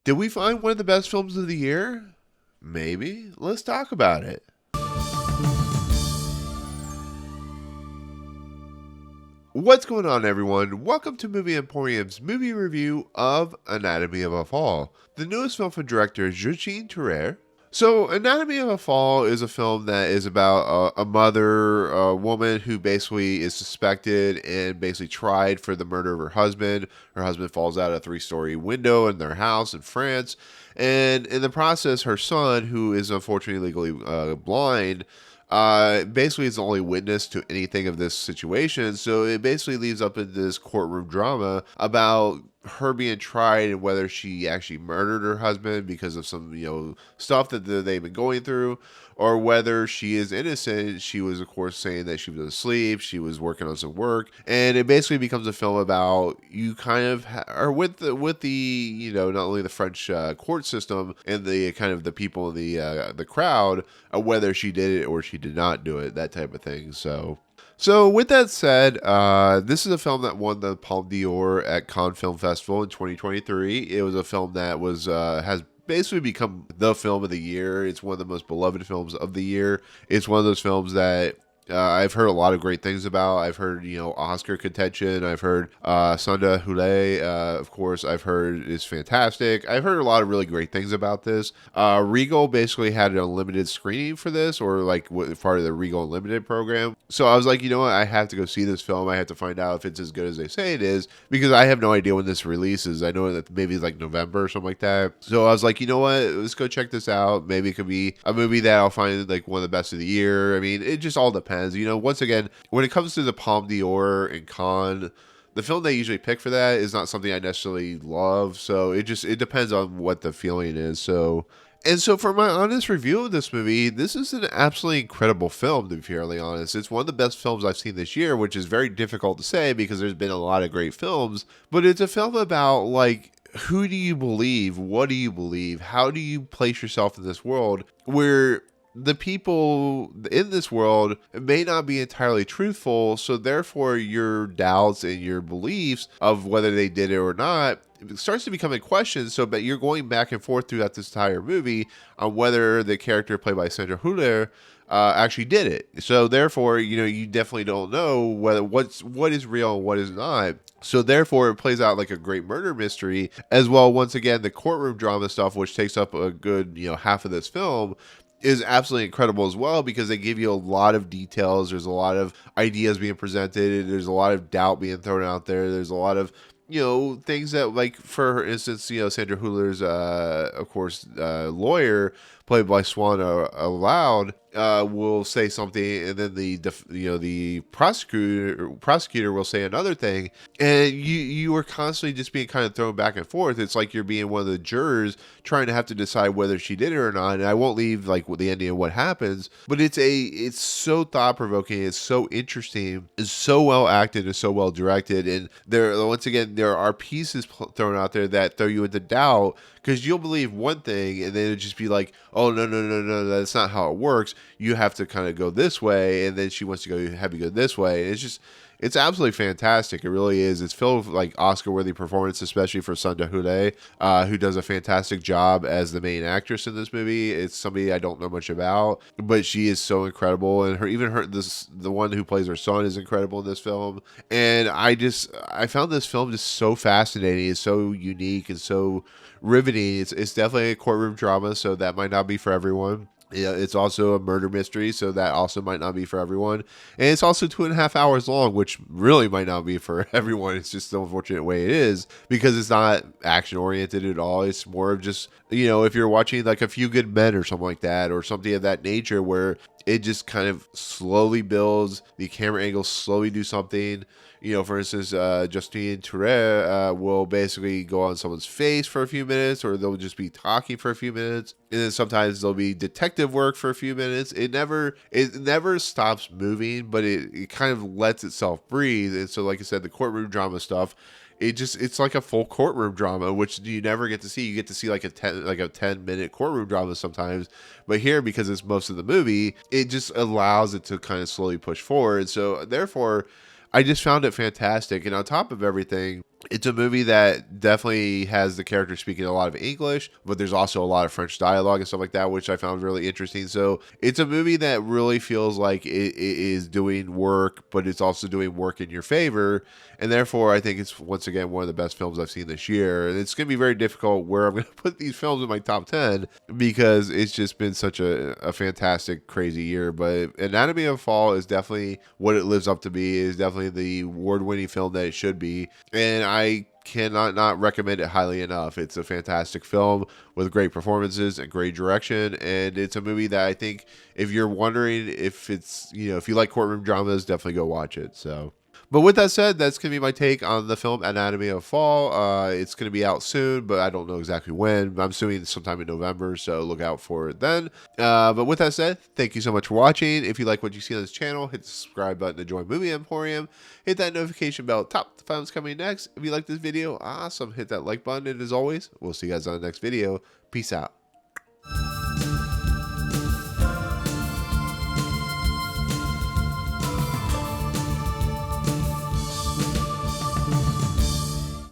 Did we find one of the best films of the year? Maybe. Let's talk about it. What's going on, everyone? Welcome to Movie Emporium's movie review of Anatomy of a Fall, the newest film from director Justine Triet. So, Anatomy of a Fall is a film that is about a mother, a woman who basically is suspected and basically tried for the murder of her husband. Her husband falls out a 3-story window in their house in France. And in the process, her son, who is unfortunately legally blind, basically is the only witness to anything of this situation. So it basically leads up into this courtroom drama about her being tried and whether she actually murdered her husband because of some, stuff that they've been going through, or whether she is innocent. She was, of course, saying that she was asleep. She was working on some work, and it basically becomes a film about you kind of are with the not only the French court system and the kind of the people in the crowd, whether she did it or she did not do it, that type of thing. So with that said, this is a film that won the Palme d'Or at Cannes Film Festival in 2023. It was a film that has basically become the film of the year. It's one of the most beloved films of the year. It's one of those films that I've heard a lot of great things about. I've heard, Oscar contention. I've heard Sandra Hüller, of course, I've heard is fantastic. I've heard a lot of really great things about this. Regal basically had an unlimited screening for this, or like part of the Regal Unlimited program. So I was like, you know what? I have to go see this film. I have to find out if it's as good as they say it is, because I have no idea when this releases. I know that maybe it's like November or something like that. So I was like, you know what? Let's go check this out. Maybe it could be a movie that I'll find like one of the best of the year. I mean, it just all depends. Once again, when it comes to the Palme d'Or and Cannes, the film they usually pick for that is not something I necessarily love. So it depends on what the feeling is. So for my honest review of this movie, this is an absolutely incredible film, to be fairly honest. It's one of the best films I've seen this year, which is very difficult to say because there's been a lot of great films. But it's a film about, like, who do you believe? What do you believe? How do you place yourself in this world where the people in this world may not be entirely truthful, so therefore your doubts and your beliefs of whether they did it or not starts to become in question. So, but you're going back and forth throughout this entire movie on whether the character played by Sandra Hüller actually did it. So therefore, you definitely don't know whether what is real and what is not. So therefore, it plays out like a great murder mystery as well. Once again, the courtroom drama stuff, which takes up a good half of this film, is absolutely incredible as well, because they give you a lot of details. There's a lot of ideas being presented. There's a lot of doubt being thrown out there. There's a lot of things that, like, for instance, Sandra Hüller's, of course, lawyer, played by Swann, Arlaud, will say something, and then the prosecutor will say another thing, and you are constantly just being kind of thrown back and forth. It's like you're being one of the jurors trying to have to decide whether she did it or not. And I won't leave like with the ending of what happens, but it's so thought provoking. It's so interesting. It's so well acted and so well directed. And there are pieces thrown out there that throw you into doubt, because you'll believe one thing and then it'll just be like, oh, no, that's not how it works. You have to kind of go this way, and then she wants to have you go this way. And it's absolutely fantastic. It really is. It's filled with like Oscar-worthy performance, especially for Sandra Hüller, who does a fantastic job as the main actress in this movie. It's somebody I don't know much about, but she is so incredible, and the one who plays her son is incredible in this film. And I found this film just so fascinating. It's so unique and so riveting. It's definitely a courtroom drama, so that might not be for everyone. Yeah, it's also a murder mystery, so that also might not be for everyone. And it's also 2.5 hours long, which really might not be for everyone. It's just the unfortunate way it is, because it's not action oriented at all. It's more of just, if you're watching like A Few Good Men or something like that, or something of that nature, where it just kind of slowly builds, the camera angles slowly do something. For instance, Justine Triet will basically go on someone's face for a few minutes, or they'll just be talking for a few minutes. And then sometimes there'll be detective work for a few minutes. It never stops moving, but it kind of lets itself breathe. And so, like I said, the courtroom drama stuff, it's like a full courtroom drama, which you never get to see. You get to see like a 10-minute courtroom drama sometimes, but here, because it's most of the movie, it just allows it to kind of slowly push forward. So therefore, I just found it fantastic. And on top of everything, It's a movie that definitely has the character speaking a lot of English, but there's also a lot of French dialogue and stuff like that, which I found really interesting. So it's a movie that really feels like it is doing work, but it's also doing work in your favor. And therefore, I think it's, once again, one of the best films I've seen this year. And it's going to be very difficult where I'm going to put these films in my top 10 because it's just been such a fantastic, crazy year. But Anatomy of a Fall is definitely what it lives up to be. It is definitely the award-winning film that it should be. And I cannot not recommend it highly enough. It's a fantastic film with great performances and great direction, and it's a movie that I think if you're wondering if it's, if you like courtroom dramas, definitely go watch it. So, but with that said, that's going to be my take on the film Anatomy of a Fall. It's going to be out soon, but I don't know exactly when. I'm assuming sometime in November, so look out for it then. But with that said, thank you so much for watching. If you like what you see on this channel, hit the subscribe button to join Movie Emporium. Hit that notification bell top to find what's coming next. If you like this video, awesome. Hit that like button, and as always, we'll see you guys on the next video. Peace out.